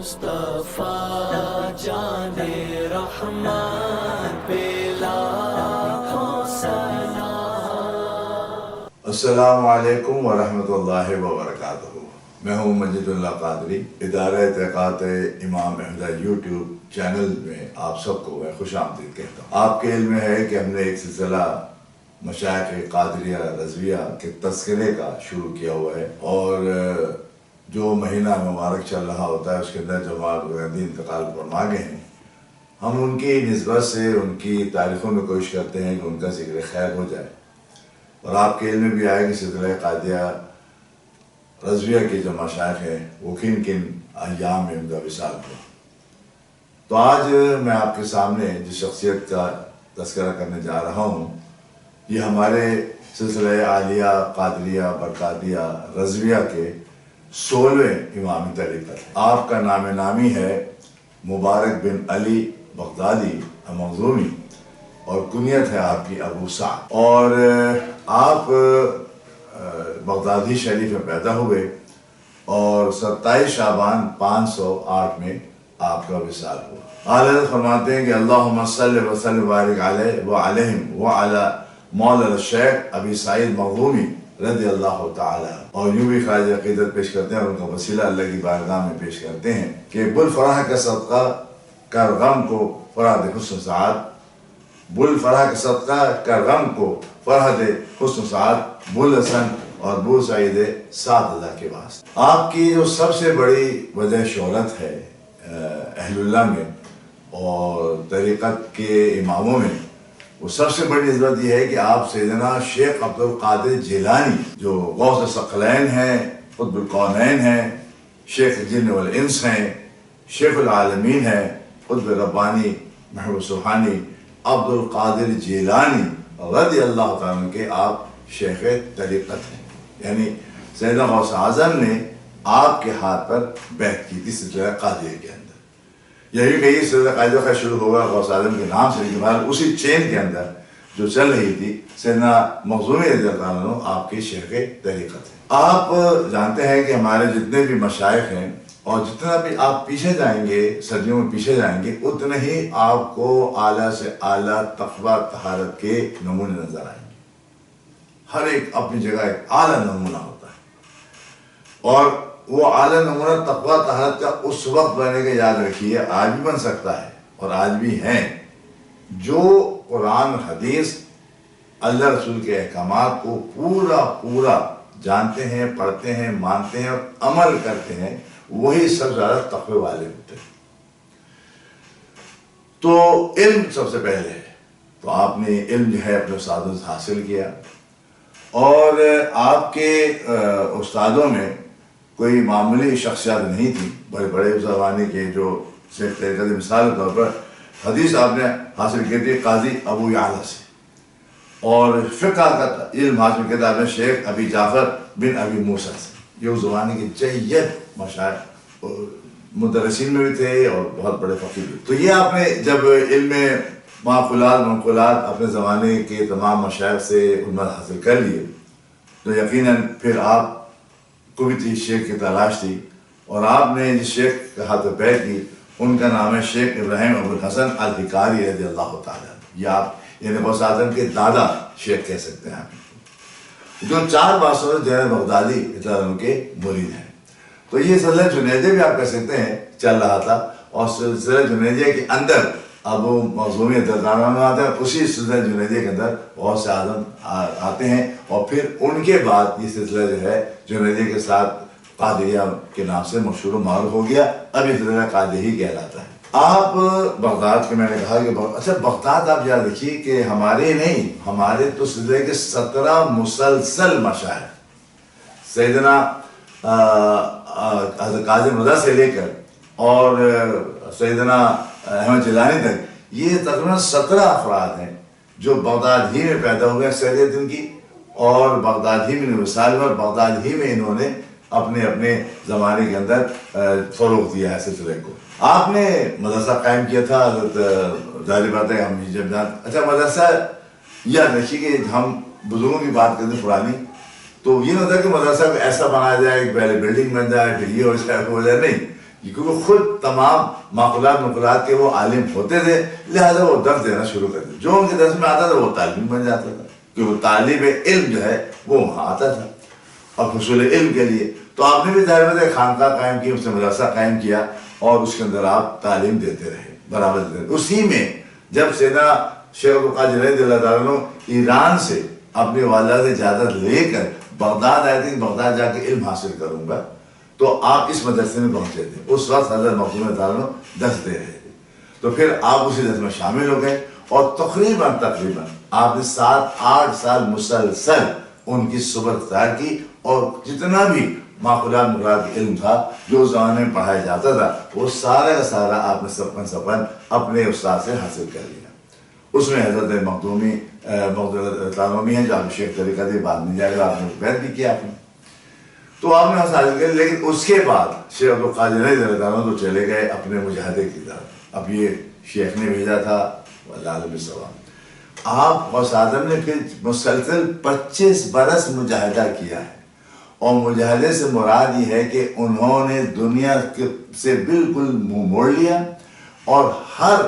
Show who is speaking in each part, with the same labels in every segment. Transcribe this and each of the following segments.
Speaker 1: مصطفیٰ جان رحمان پہ لاکھوں سلام۔
Speaker 2: السلام علیکم ورحمۃ اللہ وبرکاتہ۔ میں ہوں مجید اللہ قادری، ادارہ تحقیقات امام احمد یوٹیوب چینل میں آپ سب کو میں خوش آمدید کہتا ہوں۔ آپ کے علم میں ہے کہ ہم نے ایک سلسلہ مشائخ قادریہ رضویہ کے تذکرے کا شروع کیا ہوا ہے، اور جو مہینہ مبارک چل رہا ہوتا ہے اس کے اندر جو ہمارے انتقال فرما گئے ہیں، ہم ان کی نسبت سے ان کی تاریخوں میں کوشش کرتے ہیں کہ ان کا ذکر خیر ہو جائے، اور آپ کے علم میں بھی آئے کہ سلسلہ قادریہ رضویہ کے جو مشائخ ہیں وہ کن کن ایام میں ان کا وصال ہوا۔ تو آج میں آپ کے سامنے جس شخصیت کا تذکرہ کرنے جا رہا ہوں، یہ ہمارے سلسلہ عالیہ قادریہ برکاتیہ رضویہ کے 16ویں امامی طریقت ہے۔ آپ کا نام نامی ہے مبارک بن علی بغدادی مخزومی، اور کنیت ہے آپ کی ابو سعد، اور آپ بغدادی شریف میں پیدا ہوئے، اور 27 شعبان 508 میں آپ کا وصال ہوا۔ اعلیٰ حضرت فرماتے ہیں کہ اللہم صلی وسلم وبارک علیہ وعلیہم وعلی مولانا الشیخ ابی سعید مخزومی رضی اللہ تعالی، اور یوں بھی خراج عقیدت پیش کرتے ہیں اور ان کا وسیلہ اللہ کی بارگاہ میں پیش کرتے ہیں کہ بل فرح کا صدقہ کر غم کو فرح دے حسن سعاد، بل فرح کا صدقہ کر غم کو فرح دے حسن سعاد، بل حسن اور بو سعید سعد اللہ کے واسطے۔ آپ کی جو سب سے بڑی وجہ شہرت ہے اہل اللہ میں اور طریقت کے اماموں میں، وہ سب سے بڑی نسبت یہ ہے کہ آپ سیدنا شیخ عبدالقادر جیلانی جو غوث ثقلین ہیں، قطب الکونین ہیں، شیخ الجن والانس ہیں، شیخ العالمین ہیں، قطب ربانی محبوب سبحانی عبدالقادر جیلانی رضی اللہ تعالیٰ عنہ کے آپ شیخ طریقت ہیں۔ یعنی سیدنا غوث اعظم نے آپ کے ہاتھ پر بیعت کی تھی سلسلہ قادریہ کے اندر۔ یہی کہی سلسلہ قادریہ کا شروع ہوگا غوث اعظم کے نام سے، لیکن اسی چین کے اندر جو چل رہی تھی سیدنا مخزومی رضی اللہ عنہ آپ کی شیخ طریقت ہے۔ آپ جانتے ہیں کہ ہمارے جتنے بھی مشائخ ہیں، اور جتنا بھی آپ پیچھے جائیں گے، صدیوں میں پیچھے جائیں گے، اتنے ہی آپ کو اعلیٰ سے اعلیٰ تقویٰ طہارت کے نمونے نظر آئیں گے۔ ہر ایک اپنی جگہ ایک اعلیٰ نمونہ ہوتا ہے، اور وہ اعلیٰ نمونہ تقویٰ طہارت کا اس وقت بنے گا، یاد رکھیے آج بھی بن سکتا ہے اور آج بھی ہیں، جو قرآن حدیث اللہ رسول کے احکامات کو پورا جانتے ہیں، پڑھتے ہیں، مانتے ہیں اور عمل کرتے ہیں، وہی سب زیادہ تقوی والے ہوتے ہیں۔ تو علم سب سے پہلے ہے، تو آپ نے علم جو ہے اپنے استادوں سے حاصل کیا، اور آپ کے استادوں میں کوئی معمولی شخصیات نہیں تھی، بڑے بڑے زمانے کے جو شیخ طریقت، مثال کے طور پر حدیث آپ نے حاصل کی تھی قاضی ابو یعلا سے، اور فقہ کا علم حاصل کیا تھا آپ نے شیخ ابی جعفر بن ابی موسیٰ سے۔ یہ اس زمانے کے جید مشائخ مدرسین میں بھی تھے اور بہت بڑے فقیر بھی۔ تو یہ آپ نے جب علم معقولات منقولات اپنے زمانے کے تمام مشائخ سے علم حاصل کر لیے، تو یقیناً پھر آپ کو بھی تھی شیخ کی تلاش تھی، اور آپ نے جس شیخ کے ہاتھ بیعت کی ان کا نام ہے شیخ ابراہیم ابو الحسن الحکاری رضی اللہ تعالیٰ۔ یہ آپ یعنی غوث اعظم کے دادا شیخ کہہ سکتے ہیں آپ، جو 4 بارسوں سے جنید بغدادی رضی اللہ عنہ کے مرید ہیں۔ تو یہ سلسلہ جنیدیہ بھی آپ کہہ سکتے ہیں چل رہا تھا، اور سلسلہ جنیدیہ کے اندر ابو مخزومی رضی اللہ عنہ آتے ہیں، اسی سلسلہ جنیدیہ کے اندر غوث اعظم آتے ہیں، اور پھر ان کے بعد یہ سلسلہ جو ہے جنیدیہ کے ساتھ قادریہ کے نام سے مشہور و معروف ہو گیا۔ اب یہ سلسلہ قادریہ ہی کہلاتا ہے۔ آپ بغداد کے، میں نے کہا کہ اچھا بغداد آپ یاد رکھیے کہ ہمارے نہیں، ہمارے تو سلسلے کے 17 مسلسل مشائخ سیدنا حضرت کاظم رضا سے لے کر اور سیدنا احمد جیلانی تک، یہ تقریباً 17 افراد ہیں جو بغداد ہی میں پیدا ہوئے اکثریت ان کی، اور بغداد ہی میں وصال ہوئے، اور بغداد ہی میں انہوں نے اپنے زمانے کے اندر فروغ دیا ہے سلسلے کو۔ آپ نے مدرسہ قائم کیا تھا، ظاہر بات ہے ہم جب اچھا مدرسہ یاد رکھیے کہ ہم بزرگوں کی بات کرتے ہیں پرانی، تو یہ نہیں ہوتا کہ مدرسہ ایسا بنایا جائے کہ پہلے بلڈنگ بن جائے پھر یہ ہو جائے وہ ہو جائے، نہیں، کیونکہ خود تمام معقولات مقولات کے وہ عالم ہوتے تھے، لہذا وہ درس دینا شروع کر دیا. جو ان کے درس میں آتا تھا وہ تعلیم بن جاتا تھا، کہ وہ طالب علم جو ہے وہ وہاں آتا تھا اور حصول علم کے لیے. تو آپ نے بھی ظاہر بات ہے خانقاہ قائم کی، اس نے مدرسہ قائم کیا اور اس کے اندر آپ تعلیم دیتے رہے، برابر دیتے رہے. اسی میں جب سیدنا شیخ عبدالقادر رضی اللہ تعالیٰ عنہ ایران سے اپنی والدہ سے اجازت لے کر بغداد آئے تھے، بغداد جا کے علم حاصل کروں گا، تو آپ اس مدرسے میں پہنچے تھے. اس وقت حضرت مخدوم تعالیٰ عنہ درس دے رہے تھے، تو پھر آپ اسی درس میں شامل ہو گئے اور تقریباً آپ نے 7-8 سال مسلسل ان کی صحبت اختیار کی، اور جتنا بھی معقولات مقولات علم تھا جو اس زمانے میں پڑھایا جاتا تھا وہ سارا کا سارا آپ نے سپن اپنے استاد سے حاصل کر لیا. اس میں حضرت مخدومی ہیں جو آپ شیخ طریقہ تھے، بعد میں جائے گا آپ نے بیعت بھی کیا آپ نے، تو آپ نے حاصل کیا. لیکن اس کے بعد شیخ عبدالقادر رضی اللہ تعالیٰ عنہ تو چلے گئے اپنے مجاہدے کی طرف. اب یہ شیخ نے بھیجا تھا واللہ علیہ السلام. آپ غوث اعظم نے پھر مسلسل 25 برس مجاہدہ کیا ہے، اور مجاہدے سے مراد یہ ہے کہ انہوں نے دنیا سے بالکل منہ موڑ لیا اور ہر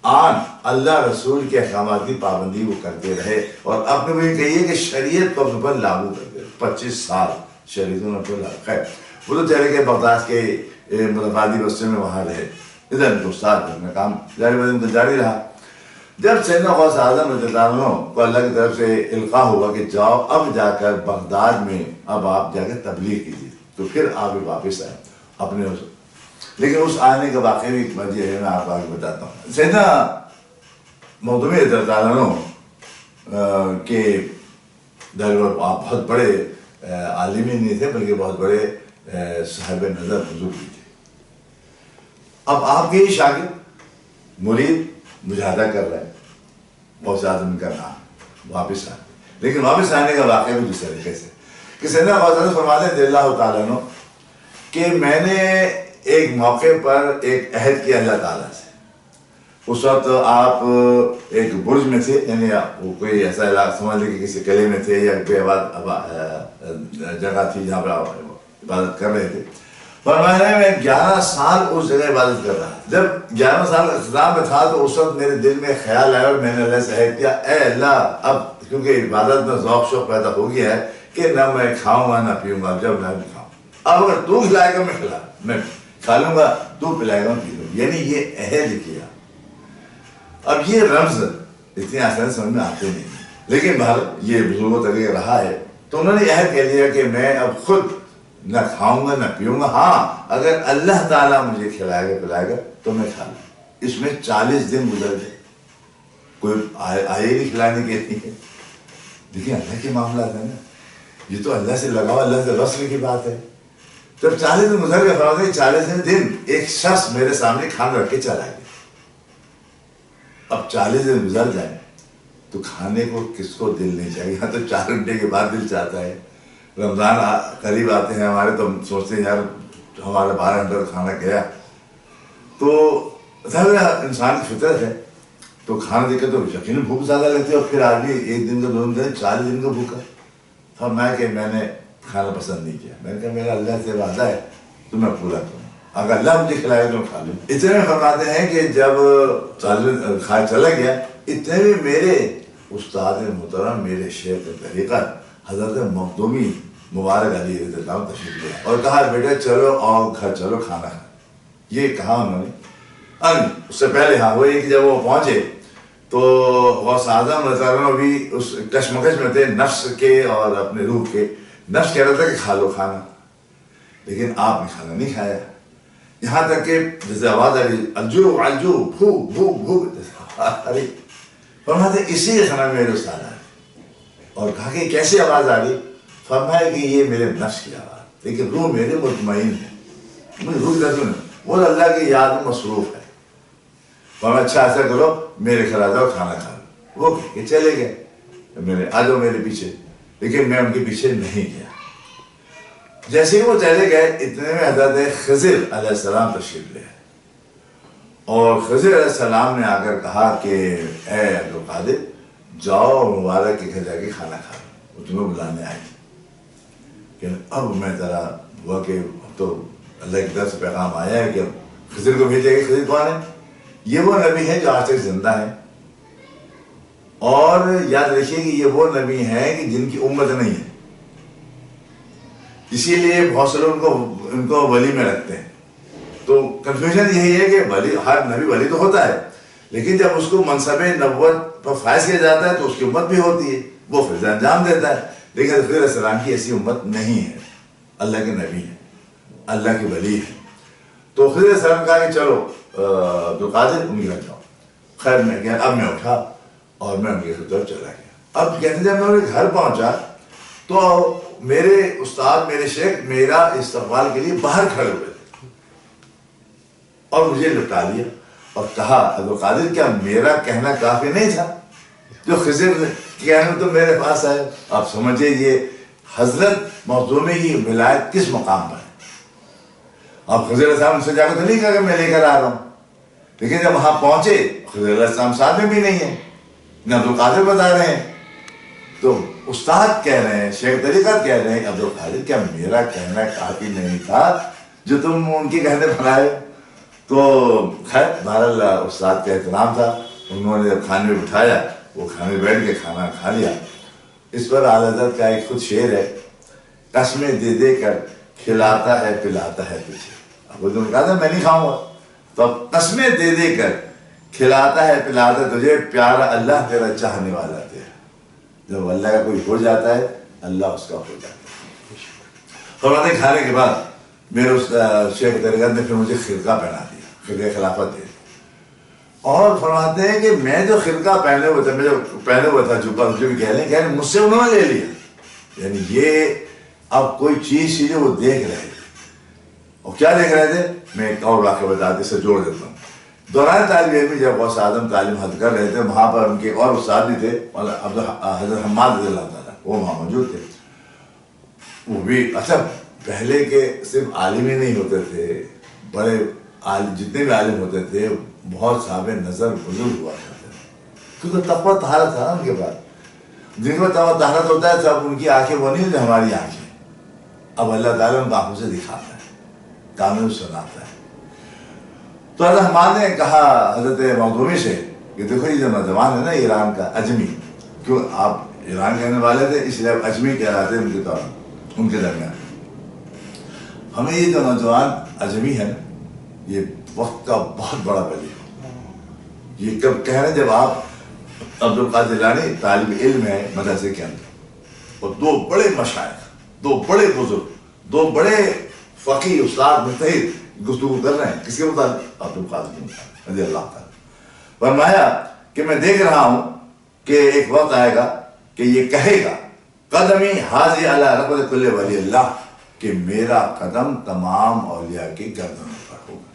Speaker 2: آن اللہ رسول کے احکامات کی پابندی وہ کرتے رہے، اور اپنے کو یہ کہیے کہ شریعت کو اپنے پر لاگو کرتے رہے. 25 سال شریعت نے پر لاگو. خیر وہ تو چلے گئے بغداد کے ملفادی بستے میں وہاں رہے، ادھر تو استاد میں کام جاری رہا. جب سیدنا غوث اعظم رضی اللہ عنہ کو اللہ کی طرف سے القاء ہوا کہ جاؤ اب جا کر بغداد میں اب آپ جا کے تبلیغ کیجیے، تو پھر آپ واپس آئے اپنے. لیکن اس آنے کا واقعی بھی ایک وجہ ہے، میں آپ کو آگے بتاتا ہوں. سیدنا مخدومی رضی اللہ عنہ کے دربار آپ بہت بڑے عالم ہی نہیں تھے بلکہ بہت بڑے صاحب نظر بزرگ بھی تھے. اب آپ کے ہی شاگرد مرید مجاہدہ کر رہے ہیں، غوث اعظم کا نام واپس آئے. لیکن واپس آنے کا واقعہ بھی جس طریقے سے کہ سیدنا غوث اعظم فرماتے ہیں رضی اللہ تعالیٰ عنہ کہ میں نے ایک موقع پر ایک عہد کیا اللہ تعالیٰ سے. اس وقت آپ ایک برج میں تھے، یعنی وہ کوئی ایسا علاقہ سمجھ لیں کہ کسی قلعے میں تھے یا کوئی جگہ تھی جہاں پر آپ عبادت کر رہے تھے. فرمایا میں 11 سال اس جگہ عبادت کر رہا. جب 11 سال اختتام میں تھا تو اس وقت میرے دل میں خیال آیا اور میں نے اللہ سے عہد کیا، اے اللہ اب کیونکہ عبادت میں ذوق شوق پیدا ہو گیا ہے کہ نہ میں کھاؤں گا نہ پیوں گا، جب میں بھی کھاؤں، اب اگر تو کھلائے گا میں کھا لوں گا، تو پلائے گا پی لوں گا. یعنی یہ عہد کیا. اب یہ رمز اتنی آسان سمجھ میں آتے نہیں، لیکن بہر یہ بزرگوں تک رہا ہے. تو انہوں نے عہد کہہ دیا کہ میں اب خود نہ کھاؤں گا نہ پیوں گا، ہاں اگر اللہ تعالیٰ مجھے کھلائے گا پلائے گا تو میں کھا لوں. اس میں 40 دن گزر گئے، کوئی آئے نہیں کھلانے کے لیے. دیکھیں اللہ کے معاملات ہیں نا، یہ تو اللہ سے لگاؤ، اللہ سے وصل کی بات ہے. جب 40 دن گزر گئے فرماتے ہیں 40 دن ایک شخص میرے سامنے کھانا رکھ کے چلا گیا. اب 40 دن گزر جائیں تو کھانے کو کس کو دل نہیں چاہیے؟ یہاں تو 4 گھنٹے کے بعد دل چاہتا ہے. رمضان قریب آتے ہیں ہمارے تو ہم سوچتے ہیں یار ہمارا 12 گھنٹے کا کھانا گیا. تو انسان کی فطرت ہے تو کھانا دیکھ کے تو یقیناً بھوک زیادہ لگتی ہے، اور پھر آدمی 1 دن کا 2 دن کا 40 دن کا بھوکا. فرمایا کہ میں نے کھانا پسند نہیں کیا. میں نے کہا میرا اللہ سے وعدہ ہے تو میں پورا کروں، اگر اللہ مجھے کھلائے تو میں کھا لوں. اتنے میں فرماتے ہیں کہ جب 40 دن کھایا چلا گیا، اتنے میں میرے استاد محترم میرے شیخ طریقہ حضرت مخدومی مبارک علی رضی اللہ عنہ تشریف لے اور کہا بیٹا چلو اور گھر چلو کھانا کھا. یہ کہا انہوں نے. اس سے پہلے ہاں وہ یہ کہ جب وہ پہنچے تو غوث اعظم رضی اللہ عنہ بھی اس کشمکش میں تھے نفس کے اور اپنے روح کے. نفس کہہ رہا تھا کہ کھا لو کھانا، لیکن آپ نے کھانا نہیں کھایا. یہاں تک کہ جیسے آواز آ رہی الجو الجو بھوک بھوک بھوک، ارے فرماتے اسی کے سمے میرے استاد آئے اور کہا کہ کیسی آواز آ رہی؟ فرمایا کہ یہ میرے نفس کی آواز، لیکن روح میرے مطمئن ہے، مجھے روح درد نہیں، وہ اللہ کی یاد میں مصروف ہے. فرمایا اچھا ایسا کرو میرے گھر آ جاؤ کھانا کھا لو. وہ کہ چلے گئے میرے آ جاؤ میرے پیچھے، لیکن میں ان کے پیچھے نہیں گیا. جیسے ہی وہ چلے گئے اتنے میں حضرت خضر علیہ السلام تشریف لے اور خضر علیہ السلام نے آ کر کہا کہ اے عبدالقادر جاؤ مبارک کے گھر جا کے کھانا کھا لو، وہ تمہیں بلانے آئے. کہ اب میں ذرا ہوا کہ تو اللہ کی طرف سے پیغام آیا ہے کہ خضر کو بھیجے گا. خضر کون ہے؟ یہ وہ نبی ہے جو آج تک زندہ ہے. اور یاد رکھیے کہ یہ وہ نبی ہیں کہ جن کی امت نہیں ہے. اسی لیے بہت سے لوگ ان کو ولی میں رکھتے ہیں. تو کنفیوژن یہی ہے کہ ولی، ہر نبی ولی تو ہوتا ہے، لیکن جب اس کو منصب نبوت پر فائز کیا جاتا ہے تو اس کی امت بھی ہوتی ہے، وہ فرض انجام دیتا ہے. لیکن خضر علیہ السلام کی ایسی امت نہیں ہے. اللہ کے نبی ہیں، اللہ کے ولی ہیں. تو خضر علیہ السلام کہا کہ چلو عبدالقادر ان کی رکھ جاؤ. خیر میں گیا، اب میں اٹھا اور میں ان کی طرف چلا گیا. اب کہتے ہیں جب میں ان کے گھر پہنچا تو میرے استاد، میرے شیخ میرا استقبال کے لیے باہر کھڑے ہوئے تھے اور مجھے لپٹا لیا اور کہا عبدالقادر کیا میرا کہنا کافی نہیں تھا جو خضر کہنے تو میرے پاس آئے. آپ سمجھے یہ حضرت مخدومی کی ولایت کس مقام پر ہے. اب خضر علیہ السلام سے جا کے تو نہیں کہا کہ میں لے کر آ رہا ہوں، لیکن جب وہاں پہنچے خضر علیہ السلام ساتھ میں بھی نہیں ہے، نہ عبدالقادر بتا رہے ہیں. تو استاد کہہ رہے ہیں، شیخ طریقت کہہ رہے ہیں عبدالقادر کیا میرا کہنا کافی نہیں تھا جو تم ان کے کہنے پر آئے. تو خیر بہرحال استاد کا احترام تھا. انہوں نے جب کھانے میں بٹھایا وہ کھانے بیٹھ کے کھانا کھا لیا. اس پر اعلیٰ حضرت کا ایک خود شعر ہے، قسمیں دے دے کر کھلاتا ہے پلاتا ہے تجھے. اب انہوں نے کہا تھا میں نہیں کھاؤں گا. تو اب قسمیں دے دے کر کھلاتا ہے پلاتا تجھے، پیارا اللہ تیرا چاہنے والا تیرا. جب اللہ کا کوئی ہو جاتا ہے اللہ اس کا ہو جاتا ہے. فرماتے ہیں کھانے کے بعد میرے اس شیخ طریقت نے پھر مجھے خرقہ پہنا دیا، خرقہ خلافت دے دی. اور فرماتے ہیں کہ میں جو خرقہ پہنے ہوئے تھا، میں جو پہنے ہوئے تھا جوبہ، مجھے بھی کہہ لیں مجھ سے انہوں نے لے لیا. یعنی یہ اب کوئی چیز تھی جو وہ دیکھ رہے تھے. اور کیا دیکھ رہے تھے میں ایک اور واقعہ بتاتے اسے جوڑ دیتا ہوں. دوران طالب علم جب غوث اعظم تعلیم حد کر رہے تھے، وہاں پر ان کے اور استاد بھی تھے، حضرت حماد رضی اللہ تعالیٰ، وہ وہاں موجود تھے. وہ بھی اچھا پہلے کے صرف عالم ہی نہیں ہوتے تھے، بڑے جتنے بھی عالم ہوتے تھے بہت صاحب نظر بزرگ ہوا کرتے تھے، کیونکہ تقویٰ طہارت تھا نا ان کے پاس. جن کو تقویٰ طہارت ہوتا ہے سب ان کی آنکھیں وہ نہیں ہوتی ہماری آنکھیں. اب اللہ تعالیٰ ان کو آنکھوں سے دکھاتا ہے، کانوں سے سناتا ہے. تو حضرت حماد نے کہا حضرت مخدومی سے کہ دیکھو یہ جو نوجوان ہے نا ایران کا اجمی، کیوں آپ ایران کے رہنے والے تھے اس لیے آپ اجمی کہلاتے ہیں ان کے طور ان کے درمیان. ہمیں یہ جو نوجوان اجمی ہے نا یہ وقت کا بہت بڑا ولی ہے. یہ کب کہہ رہے ہیں جب آپ عبدالقادر جیلانی طالب علم ہے مدرسے کے اندر، اور دو بڑے مشائخ، دو بڑے بزرگ، دو بڑے فقی استاد مجتہد گفتگو کر رہے ہیں کس کے مطابق؟ عبدالقادر رضی اللہ تعالیٰ. فرمایا کہ میں دیکھ رہا ہوں کہ ایک وقت آئے گا کہ یہ کہے گا قدمی حاضی علی رقبۃ کل ولی اللہ، کہ میرا قدم تمام اولیاء کی گردنوں پر ہوگا.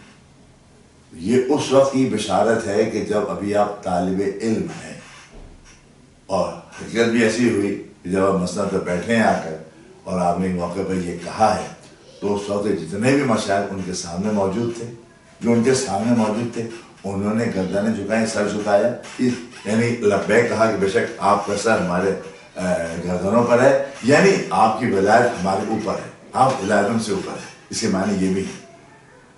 Speaker 2: یہ اس وقت کی بشارت ہے کہ جب ابھی آپ طالب علم ہیں. اور حقیقت بھی ایسی ہوئی کہ جب آپ مسند پر بیٹھے ہیں آ کر اور آپ نے موقع پر یہ کہا ہے تو اس وقت جتنے بھی مشائخ ان کے سامنے موجود تھے، جو ان کے سامنے موجود تھے انہوں نے گردنیں جھکائیں، سر جھکایا، یعنی لبیک کہا کہ بے شک آپ کا سر ہمارے گردنوں پر ہے، یعنی آپ کی ولایت ہمارے اوپر ہے، آپ ولایتوں سے اوپر ہے. اس کے معنی یہ بھی ہے،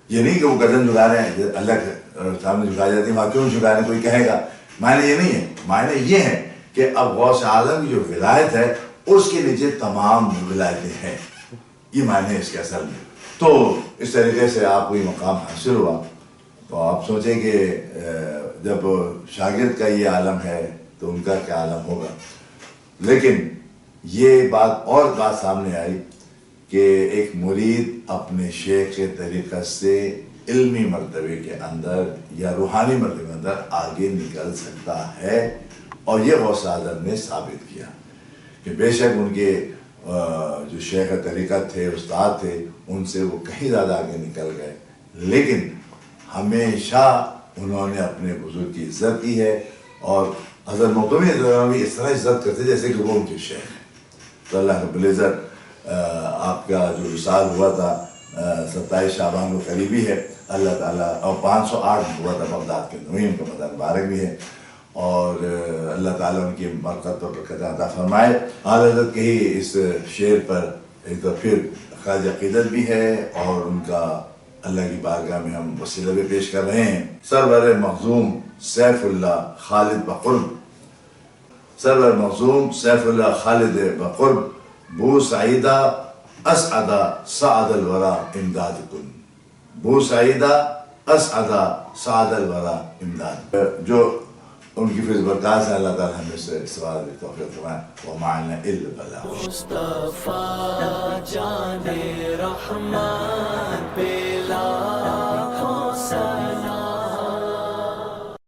Speaker 2: یہ نہیں کہ وہ گردن جھکا رہے ہیں اللہ کے سامنے جھکائی جاتی ہے وہاں کیوں جھکا رہے ہیں کوئی کہے گا. معنی یہ نہیں ہے، معنی یہ ہے کہ اب غوث اعظم کی جو ولایت ہے اس کے نیچے تمام ولایتیں ہیں. یہ معنی ہے اس کے اصل میں. تو اس طریقے سے آپ کو یہ مقام حاصل ہوا. تو آپ سوچیں کہ جب شاگرد کا یہ عالم ہے تو ان کا کیا عالم ہوگا. لیکن یہ بات اور بات سامنے آئی کہ ایک مرید اپنے شیخ کے طریقہ سے علمی مرتبے کے اندر یا روحانی مرتبے کے اندر آگے نکل سکتا ہے. اور یہ غوث اعظم نے ثابت کیا کہ بے شک ان کے جو شیخ طریقت تھے، استاد تھے، ان سے وہ کہیں زیادہ آگے نکل گئے، لیکن ہمیشہ انہوں نے اپنے بزرگ کی عزت کی ہے. اور حضرت مخدومی بھی اس طرح عزت کرتے جیسے کہ وہ ان کے شیخ ہیں. تو اللہ رب العزت آپ کا جو وصال ہوا تھا 27 شعبان کو قریبی ہے اللہ تعالیٰ، اور 508 ہوا تھا بغداد کے اندر، وہیں ان کا مدار مبارک بھی ہے. اور اللہ تعالیٰ ان کی برکت اور برکت عطا فرمائے. اعلیٰ حضرت کے ہی اس شعر پر ایک تو پھر خراج عقیدت بھی ہے اور ان کا اللہ کی بارگاہ میں ہم وسیلہ بھی پیش کر رہے ہیں. سرور مخزوم سیف اللہ خالد بقرب، سرور مخزوم سیف اللہ خالد بقرب بو سعیدہ اسعدہ سعد الورا امداد کن، بو سعیدہ اسعدہ سعد الورا امداد. جو ان کی فیض برکات سے اللہ تعالیٰ ہمیں سے استفادہ کی توفیق فرمائے. ومعنا الا البلاغ.
Speaker 1: مصطفیٰ جان رحمان پہ لاکھوں